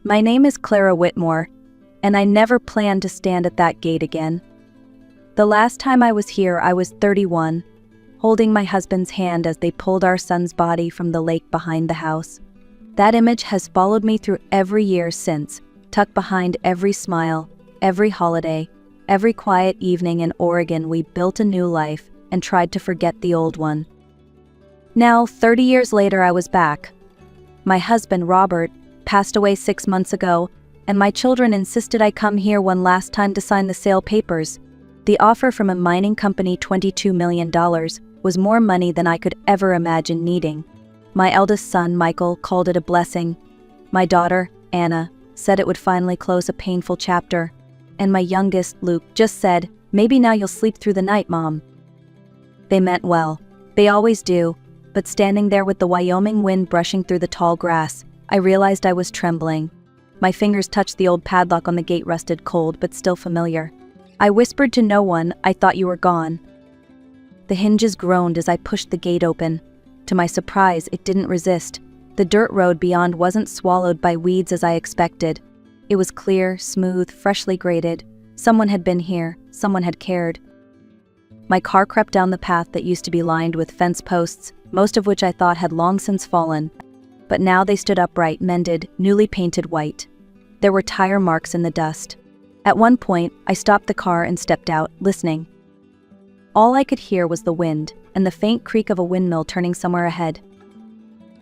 My name is Clara Whitmore, and I never planned to stand at that gate again. The last time I was here, I was 31, holding my husband's hand as they pulled our son's body from the lake behind the house. That image has followed me through every year since, tucked behind every smile, every holiday, every quiet evening in Oregon. We built a new life and tried to forget the old one. Now, 30 years later, I was back. My husband, Robert, passed away 6 months ago, and my children insisted I come here one last time to sign the sale papers. The offer from a mining company, $22 million, was more money than I could ever imagine needing. My eldest son, Michael, called it a blessing. My daughter, Anna, said it would finally close a painful chapter. And my youngest, Luke, just said, "Maybe now you'll sleep through the night, Mom." They meant well. They always do. But standing there with the Wyoming wind brushing through the tall grass, I realized I was trembling. My fingers touched the old padlock on the gate, rusted, cold, but still familiar. I whispered to no one, "I thought you were gone." The hinges groaned as I pushed the gate open. To my surprise, it didn't resist. The dirt road beyond wasn't swallowed by weeds as I expected. It was clear, smooth, freshly graded. Someone had been here. Someone had cared. My car crept down the path that used to be lined with fence posts, most of which I thought had long since fallen. But now they stood upright, mended, newly painted white. There were tire marks in the dust. At one point, I stopped the car and stepped out, listening. All I could hear was the wind and the faint creak of a windmill turning somewhere ahead.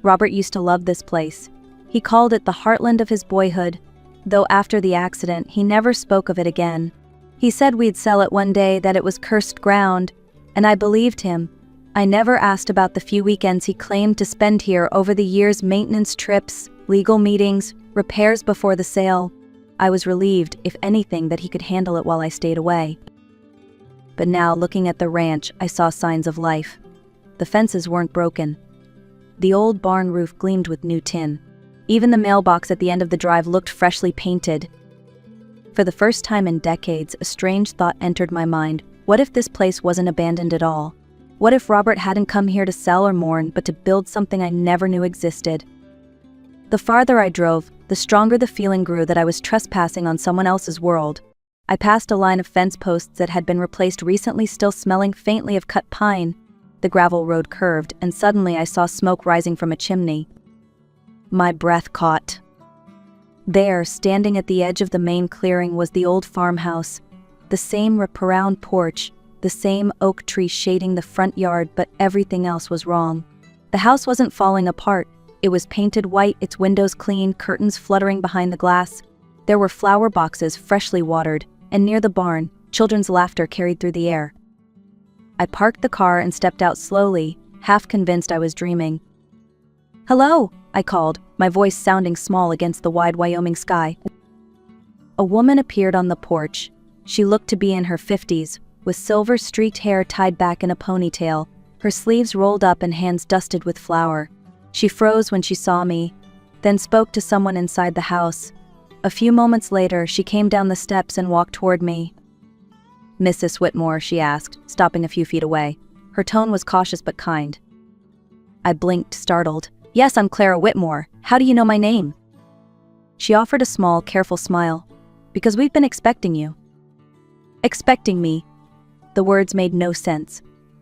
Robert used to love this place. He called it the heartland of his boyhood, though after the accident, he never spoke of it again. He said we'd sell it one day, that it was cursed ground, and I believed him. I never asked about the few weekends he claimed to spend here over the years, maintenance trips, legal meetings, repairs before the sale. I was relieved, if anything, that he could handle it while I stayed away. But now, looking at the ranch, I saw signs of life. The fences weren't broken. The old barn roof gleamed with new tin. Even the mailbox at the end of the drive looked freshly painted. For the first time in decades, a strange thought entered my mind. What if this place wasn't abandoned at all? What if Robert hadn't come here to sell or mourn, but to build something I never knew existed? The farther I drove, the stronger the feeling grew that I was trespassing on someone else's world. I passed a line of fence posts that had been replaced recently, still smelling faintly of cut pine. The gravel road curved, and suddenly I saw smoke rising from a chimney. My breath caught. There, standing at the edge of the main clearing, was the old farmhouse. The same wraparound porch, the same oak tree shading the front yard, but everything else was wrong. The house wasn't falling apart. It was painted white, its windows clean, curtains fluttering behind the glass. There were flower boxes freshly watered, and near the barn, children's laughter carried through the air. I parked the car and stepped out slowly, half convinced I was dreaming. "Hello," I called, my voice sounding small against the wide Wyoming sky. A woman appeared on the porch. She looked to be in her 50s, with silver-streaked hair tied back in a ponytail, her sleeves rolled up and hands dusted with flour. She froze when she saw me, then spoke to someone inside the house. A few moments later, she came down the steps and walked toward me. "Mrs. Whitmore?" she asked, stopping a few feet away. Her tone was cautious but kind. I blinked, startled. "Yes, I'm Clara Whitmore. How do you know my name?" She offered a small, careful smile. "Because we've been expecting you." "Expecting me?" The words made no sense.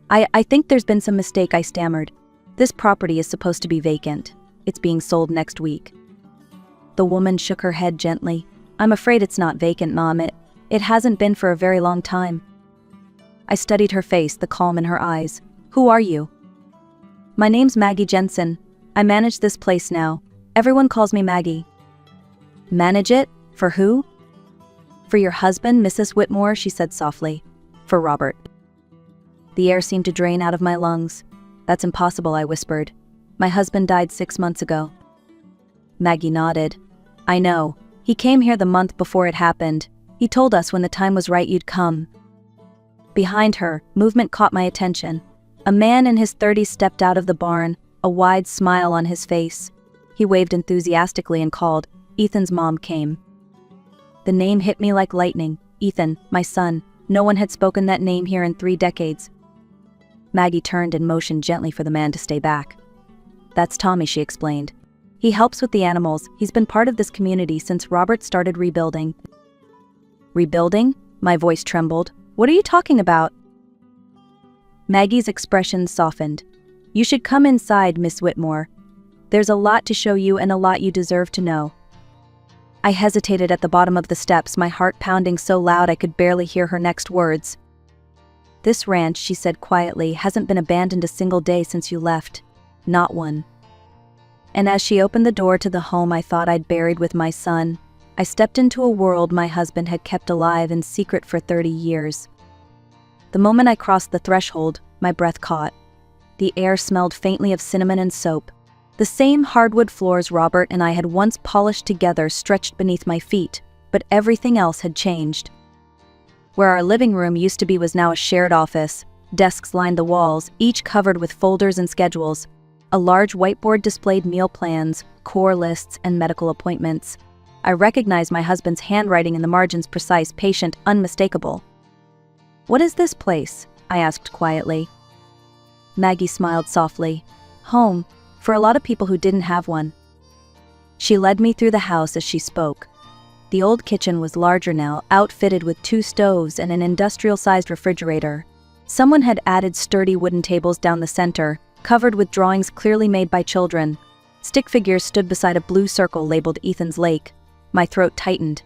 I think there's been some mistake," I stammered. "This property is supposed to be vacant. It's being sold next week." The woman shook her head gently. "I'm afraid it's not vacant, Mom. It hasn't been for a very long time." I studied her face, the calm in her eyes. "Who are you?" "My name's Maggie Jensen. I manage this place now. Everyone calls me Maggie." "Manage it? For who?" "For your husband, Mrs. Whitmore," she said softly. "For Robert." The air seemed to drain out of my lungs. "That's impossible," I whispered. "My husband died 6 months ago." Maggie nodded. "I know. He came here the month before it happened. He told us when the time was right you'd come." Behind her, movement caught my attention. A man in his 30s stepped out of the barn, a wide smile on his face. He waved enthusiastically and called. Ethan's mom came. The name hit me like lightning. Ethan, my son. No one had spoken that name here in 3 decades. Maggie turned and motioned gently for the man to stay back. "That's Tommy," she explained. He helps with the animals. He's been part of this community since Robert started rebuilding. Rebuilding? My voice trembled. What are you talking about? Maggie's expression softened. You should come inside, Miss Whitmore. There's a lot to show you and a lot you deserve to know. I hesitated at the bottom of the steps, my heart pounding so loud I could barely hear her next words. This ranch, she said quietly, hasn't been abandoned a single day since you left. Not one. And as she opened the door to the home I thought I'd buried with my son, I stepped into a world my husband had kept alive in secret for 30 years. The moment I crossed the threshold, my breath caught. The air smelled faintly of cinnamon and soap. The same hardwood floors Robert and I had once polished together stretched beneath my feet, but everything else had changed. Where our living room used to be was now a shared office. Desks lined the walls, each covered with folders and schedules. A large whiteboard displayed meal plans, core lists, and medical appointments. I recognized my husband's handwriting in the margins, precise, patient, unmistakable. What is this place? I asked quietly. Maggie smiled softly. Home, for a lot of people who didn't have one. She led me through the house as she spoke. The old kitchen was larger now, outfitted with 2 stoves and an industrial-sized refrigerator. Someone had added sturdy wooden tables down the center, covered with drawings clearly made by children. Stick figures stood beside a blue circle labeled Ethan's Lake. My throat tightened.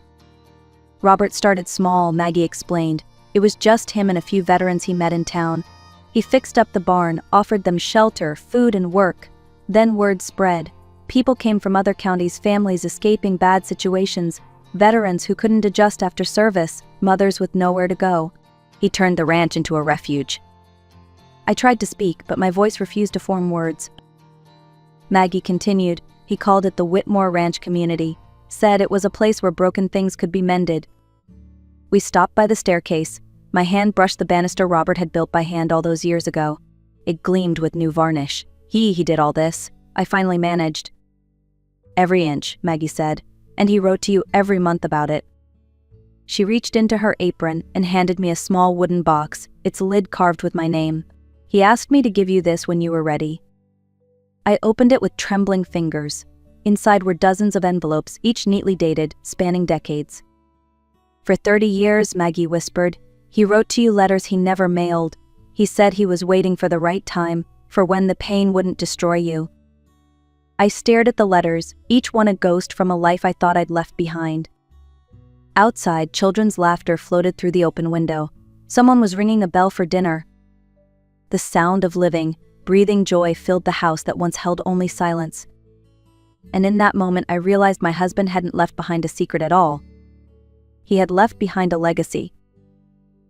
Robert started small, Maggie explained. It was just him and a few veterans he met in town. He fixed up the barn, offered them shelter, food, and work. Then word spread. People came from other counties, families escaping bad situations, veterans who couldn't adjust after service, mothers with nowhere to go. He turned the ranch into a refuge. I tried to speak, but my voice refused to form words. Maggie continued. He called it the Whitmore Ranch Community, said it was a place where broken things could be mended. We stopped by the staircase. My hand brushed the banister Robert had built by hand all those years ago. It gleamed with new varnish. He did all this. I finally managed. Every inch, Maggie said, and he wrote to you every month about it. She reached into her apron and handed me a small wooden box, its lid carved with my name. He asked me to give you this when you were ready. I opened it with trembling fingers. Inside were dozens of envelopes, each neatly dated, spanning decades. For 30 years, Maggie whispered, he wrote to you letters he never mailed. He said he was waiting for the right time, for when the pain wouldn't destroy you. I stared at the letters, each one a ghost from a life I thought I'd left behind. Outside, children's laughter floated through the open window. Someone was ringing a bell for dinner. The sound of living, breathing joy filled the house that once held only silence. And in that moment I realized my husband hadn't left behind a secret at all. He had left behind a legacy.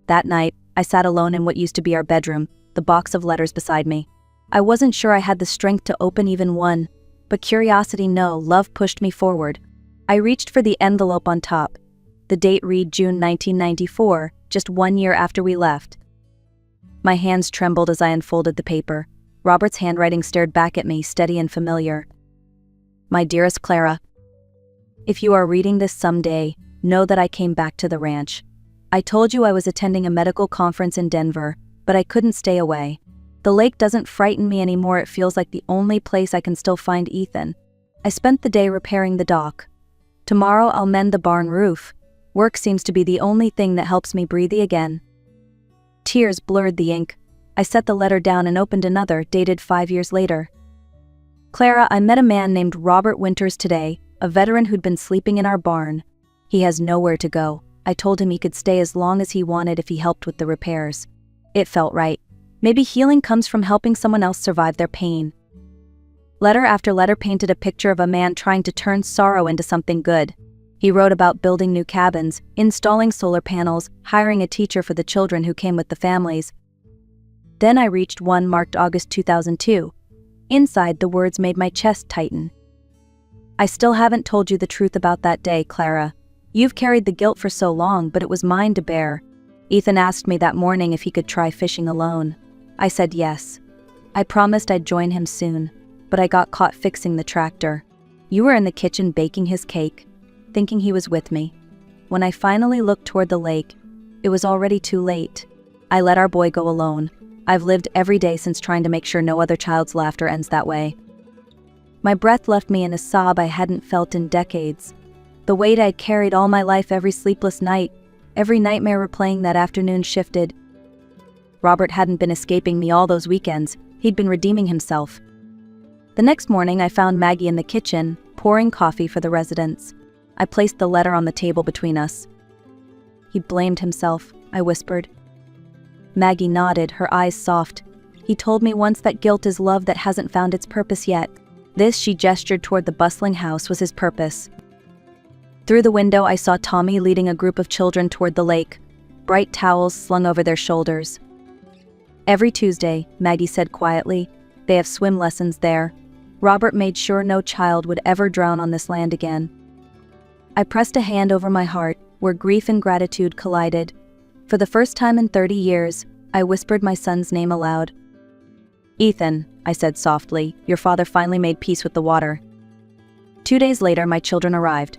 That night, I sat alone in what used to be our bedroom, the box of letters beside me. I wasn't sure I had the strength to open even one, but curiosity, no, love pushed me forward. I reached for the envelope on top. The date read June 1994, just 1 year after we left. My hands trembled as I unfolded the paper. Robert's handwriting stared back at me, steady and familiar. My dearest Clara, if you are reading this someday, know that I came back to the ranch. I told you I was attending a medical conference in Denver, but I couldn't stay away. The lake doesn't frighten me anymore. It feels like the only place I can still find Ethan. I spent the day repairing the dock. Tomorrow I'll mend the barn roof. Work seems to be the only thing that helps me breathe again. Tears blurred the ink. I set the letter down and opened another, dated 5 years later. Clara, I met a man named Robert Winters today, a veteran who'd been sleeping in our barn. He has nowhere to go. I told him he could stay as long as he wanted if he helped with the repairs. It felt right. Maybe healing comes from helping someone else survive their pain. Letter after letter painted a picture of a man trying to turn sorrow into something good. He wrote about building new cabins, installing solar panels, hiring a teacher for the children who came with the families. Then I reached one marked August 2002. Inside, the words made my chest tighten. I still haven't told you the truth about that day, Clara. You've carried the guilt for so long, but it was mine to bear. Ethan asked me that morning if he could try fishing alone. I said yes. I promised I'd join him soon, but I got caught fixing the tractor. You were in the kitchen baking his cake, thinking he was with me. When I finally looked toward the lake, it was already too late. I let our boy go alone. I've lived every day since trying to make sure no other child's laughter ends that way. My breath left me in a sob I hadn't felt in decades. The weight I'd carried all my life, every sleepless night, every nightmare replaying that afternoon shifted. Robert hadn't been escaping me all those weekends, he'd been redeeming himself. The next morning I found Maggie in the kitchen, pouring coffee for the residents. I placed the letter on the table between us. "He blamed himself," I whispered. Maggie nodded, her eyes soft. "He told me once that guilt is love that hasn't found its purpose yet." This, she gestured toward the bustling house, was his purpose. Through the window I saw Tommy leading a group of children toward the lake, bright towels slung over their shoulders. "Every Tuesday," Maggie said quietly, "they have swim lessons there. Robert made sure no child would ever drown on this land again." I pressed a hand over my heart, where grief and gratitude collided. For the first time in 30 years, I whispered my son's name aloud. "Ethan," I said softly, "your father finally made peace with the water." 2 days later, my children arrived.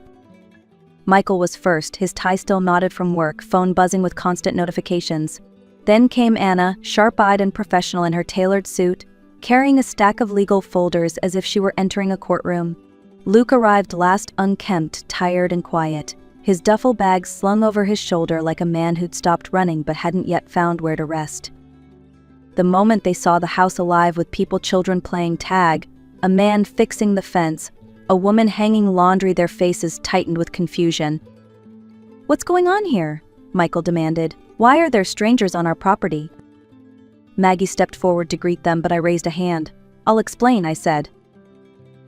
Michael was first, his tie still knotted from work, phone buzzing with constant notifications. Then came Anna, sharp-eyed and professional in her tailored suit, carrying a stack of legal folders as if she were entering a courtroom. Luke arrived last, unkempt, tired and quiet, his duffel bag slung over his shoulder like a man who'd stopped running but hadn't yet found where to rest. The moment they saw the house alive with people, children playing tag, a man fixing the fence, a woman hanging laundry, their faces tightened with confusion. "What's going on here?" Michael demanded. "Why are there strangers on our property?" Maggie stepped forward to greet them, but I raised a hand. "I'll explain," I said.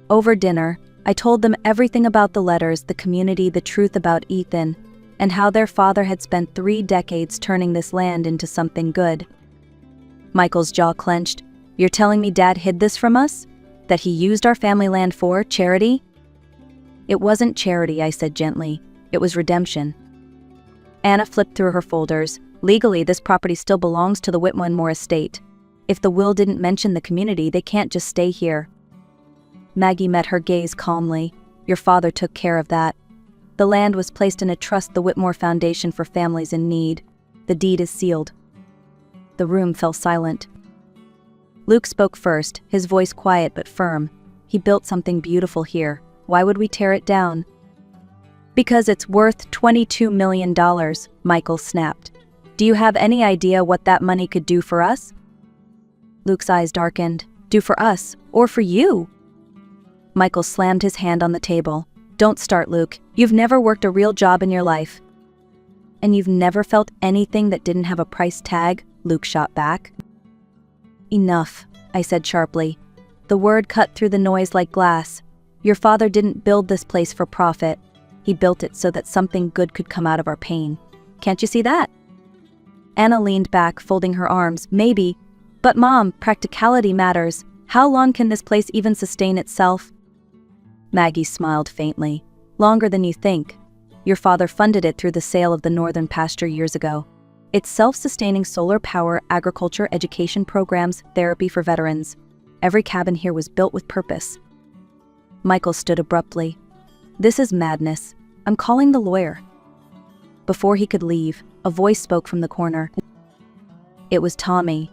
Over dinner, I told them everything about the letters, the community, the truth about Ethan, and how their father had spent 3 decades turning this land into something good. Michael's jaw clenched. "You're telling me Dad hid this from us? That he used our family land for charity?" "It wasn't charity," I said gently. "It was redemption." Anna flipped through her folders. "Legally, this property still belongs to the Whitmore estate. If the will didn't mention the community, they can't just stay here." Maggie met her gaze calmly. "Your father took care of that. The land was placed in a trust, the Whitmore Foundation for Families in Need. The deed is sealed." The room fell silent. Luke spoke first, his voice quiet but firm. "He built something beautiful here. Why would we tear it down?" "Because it's worth $22 million, Michael snapped. "Do you have any idea what that money could do for us?" Luke's eyes darkened. "Do for us, or for you?" Michael slammed his hand on the table. "Don't start, Luke. You've never worked a real job in your life." "And you've never felt anything that didn't have a price tag?" Luke shot back. "Enough," I said sharply. The word cut through the noise like glass. "Your father didn't build this place for profit. He built it so that something good could come out of our pain. Can't you see that?" Anna leaned back, folding her arms. "Maybe. But Mom, practicality matters. How long can this place even sustain itself?" Maggie smiled faintly. "Longer than you think. Your father funded it through the sale of the Northern Pasture years ago. It's self-sustaining solar power, agriculture, education programs, therapy for veterans. Every cabin here was built with purpose." Michael stood abruptly. "This is madness. I'm calling the lawyer." Before he could leave, a voice spoke from the corner. It was Tommy.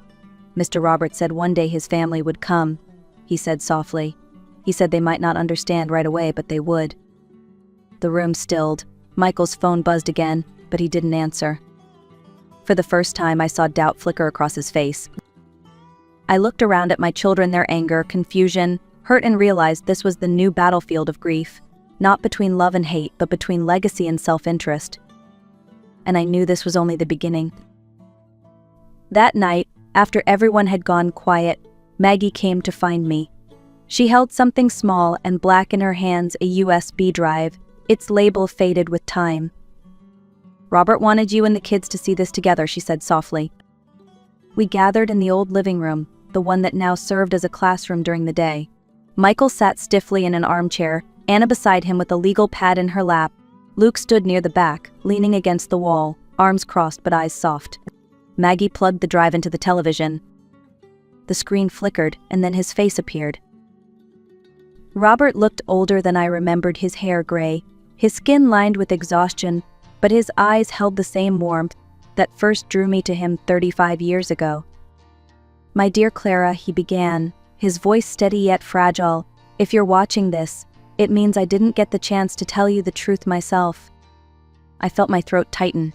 "Mr. Roberts said one day his family would come," he said softly. "He said they might not understand right away, but they would." The room stilled. Michael's phone buzzed again, but he didn't answer. For the first time, I saw doubt flicker across his face. I looked around at my children, their anger, confusion, hurt, and realized this was the new battlefield of grief, not between love and hate, but between legacy and self-interest. And I knew this was only the beginning. That night, after everyone had gone quiet, Maggie came to find me. She held something small and black in her hands, a USB drive, its label faded with time. "Robert wanted you and the kids to see this together," she said softly. We gathered in the old living room, the one that now served as a classroom during the day. Michael sat stiffly in an armchair, Anna beside him with a legal pad in her lap. Luke stood near the back, leaning against the wall, arms crossed but eyes soft. Maggie plugged the drive into the television. The screen flickered, and then his face appeared. Robert looked older than I remembered, his hair gray, his skin lined with exhaustion, but his eyes held the same warmth that first drew me to him 35 years ago. "My dear Clara," he began, his voice steady yet fragile, If you're watching this, it means I didn't get the chance to tell you the truth myself." I felt my throat tighten.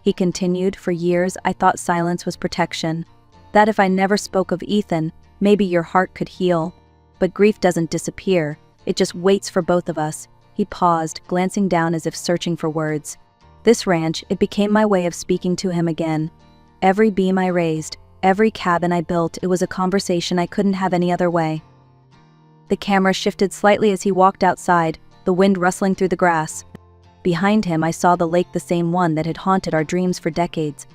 He continued, "For years I thought silence was protection. That if I never spoke of Ethan, maybe your heart could heal. But grief doesn't disappear, it just waits for both of us." He paused, glancing down as if searching for words. This ranch, it became my way of speaking to him again. Every beam I raised, every cabin I built, it was a conversation I couldn't have any other way. The camera shifted slightly as he walked outside, the wind rustling through the grass. Behind him I saw the lake, the same one that had haunted our dreams for decades.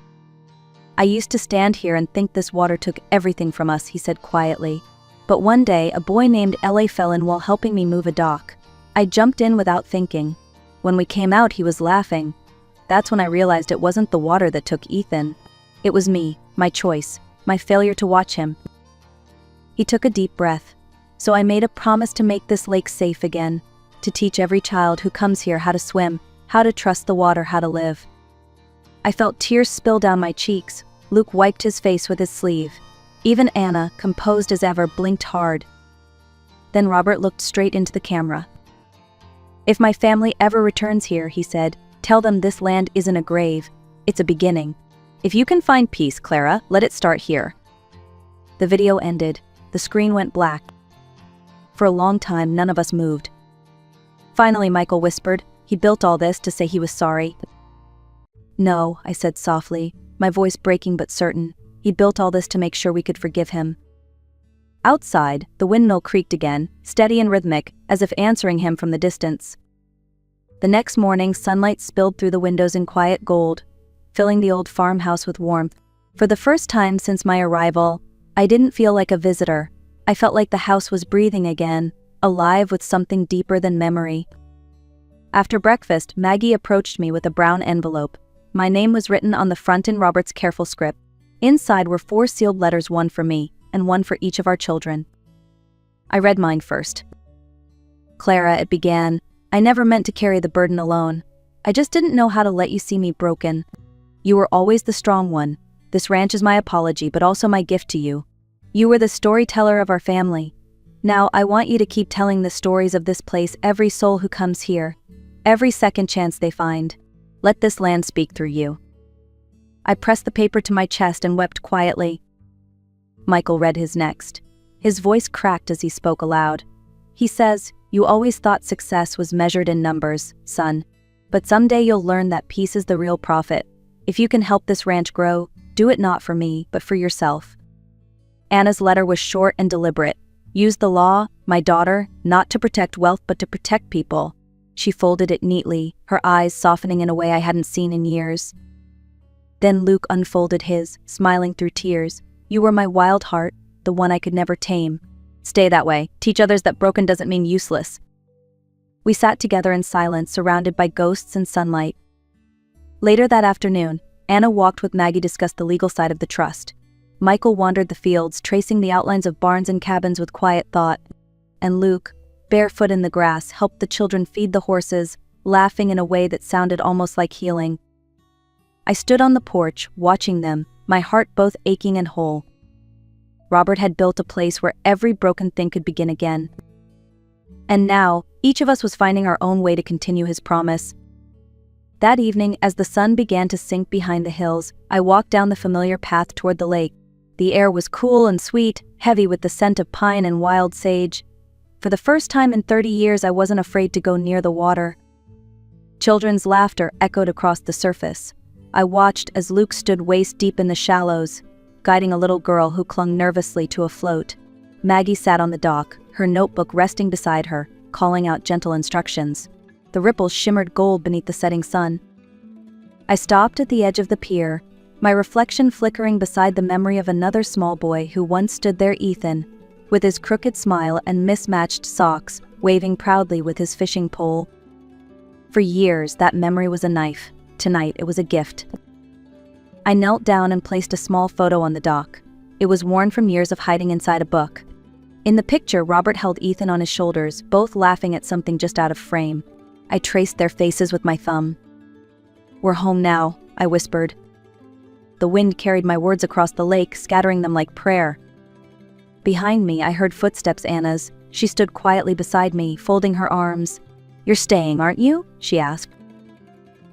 "I used to stand here and think this water took everything from us," he said quietly. "But one day a boy named L.A. fell in while helping me move a dock. I jumped in without thinking. When we came out he was laughing. That's when I realized it wasn't the water that took Ethan. It was me, my choice, my failure to watch him." He took a deep breath. "So I made a promise to make this lake safe again, to teach every child who comes here how to swim, how to trust the water, how to live." I felt tears spill down my cheeks. Luke wiped his face with his sleeve. Even Anna, composed as ever, blinked hard. Then Robert looked straight into the camera. "If my family ever returns here," he said, "tell them this land isn't a grave, it's a beginning. If you can find peace, Clara, let it start here." The video ended. The screen went black. For a long time, none of us moved. Finally, Michael whispered, "He built all this to say he was sorry." "No," I said softly, my voice breaking but certain. "He built all this to make sure we could forgive him." Outside, the windmill creaked again, steady and rhythmic, as if answering him from the distance. The next morning, sunlight spilled through the windows in quiet gold, filling the old farmhouse with warmth. For the first time since my arrival, I didn't feel like a visitor. I felt like the house was breathing again, alive with something deeper than memory. After breakfast, Maggie approached me with a brown envelope. My name was written on the front in Robert's careful script. Inside were 4 sealed letters, one for me, and one for each of our children. I read mine first. "Clara," it began, "I never meant to carry the burden alone. I just didn't know how to let you see me broken. You were always the strong one. This ranch is my apology, but also my gift to you. You were the storyteller of our family. Now I want you to keep telling the stories of this place, every soul who comes here, every second chance they find. Let this land speak through you." I pressed the paper to my chest and wept quietly. Michael read his next. His voice cracked as he spoke aloud. He says, "You always thought success was measured in numbers, son. But someday you'll learn that peace is the real profit. If you can help this ranch grow, do it not for me, but for yourself." Anna's letter was short and deliberate. "Use the law, my daughter, not to protect wealth but to protect people." She folded it neatly, her eyes softening in a way I hadn't seen in years. Then Luke unfolded his, smiling through tears. "You were my wild heart, the one I could never tame. Stay that way. Teach others that broken doesn't mean useless." We sat together in silence, surrounded by ghosts and sunlight. Later that afternoon, Anna walked with Maggie to discuss the legal side of the trust. Michael wandered the fields, tracing the outlines of barns and cabins with quiet thought. And Luke, barefoot in the grass, helped the children feed the horses, laughing in a way that sounded almost like healing. I stood on the porch, watching them, my heart both aching and whole. Robert had built a place where every broken thing could begin again. And now, each of us was finding our own way to continue his promise. That evening, as the sun began to sink behind the hills, I walked down the familiar path toward the lake. The air was cool and sweet, heavy with the scent of pine and wild sage. For the first time in 30 years, I wasn't afraid to go near the water. Children's laughter echoed across the surface. I watched as Luke stood waist-deep in the shallows, guiding a little girl who clung nervously to a float. Maggie sat on the dock, her notebook resting beside her, calling out gentle instructions. The ripples shimmered gold beneath the setting sun. I stopped at the edge of the pier, my reflection flickering beside the memory of another small boy who once stood there, Ethan, with his crooked smile and mismatched socks, waving proudly with his fishing pole. For years, that memory was a knife. Tonight, it was a gift. I knelt down and placed a small photo on the dock. It was worn from years of hiding inside a book. In the picture, Robert held Ethan on his shoulders, both laughing at something just out of frame. I traced their faces with my thumb. "We're home now," I whispered. The wind carried my words across the lake, scattering them like prayer. Behind me, I heard footsteps, Anna's, She stood quietly beside me, folding her arms. "You're staying, aren't you?" she asked.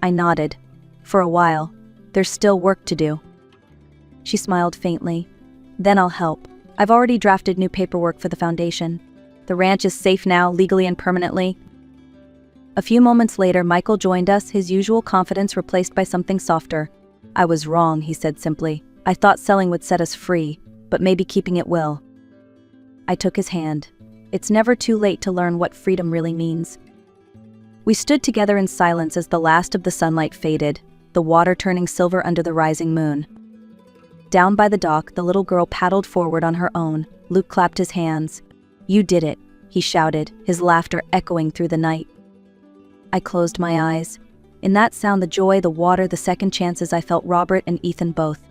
I nodded. "For a while. There's still work to do." She smiled faintly. "Then I'll help. I've already drafted new paperwork for the foundation. The ranch is safe now, legally and permanently." A few moments later, Michael joined us, his usual confidence replaced by something softer. "I was wrong," he said simply. "I thought selling would set us free, but maybe keeping it will." I took his hand. It's never too late to learn what freedom really means. We stood together in silence as the last of the sunlight faded, the water turning silver under the rising moon. Down by the dock, the little girl paddled forward on her own. Luke clapped his hands. "You did it," he shouted, his laughter echoing through the night. I closed my eyes. In that sound, the joy, the water, the second chances, I felt Robert and Ethan both.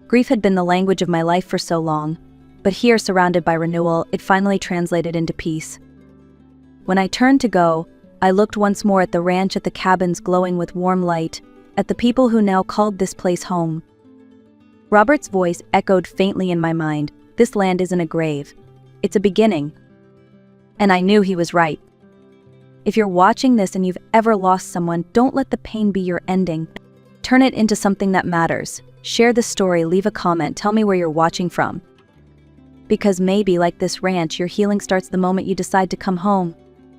Grief had been the language of my life for so long, but here, surrounded by renewal, it finally translated into peace. When I turned to go, I looked once more at the ranch, at the cabins glowing with warm light, at the people who now called this place home. Robert's voice echoed faintly in my mind. "This land isn't a grave. It's a beginning." And I knew he was right. If you're watching this and you've ever lost someone, don't let the pain be your ending. Turn it into something that matters. Share the story, leave a comment, tell me where you're watching from. Because maybe, like this ranch, your healing starts the moment you decide to come home.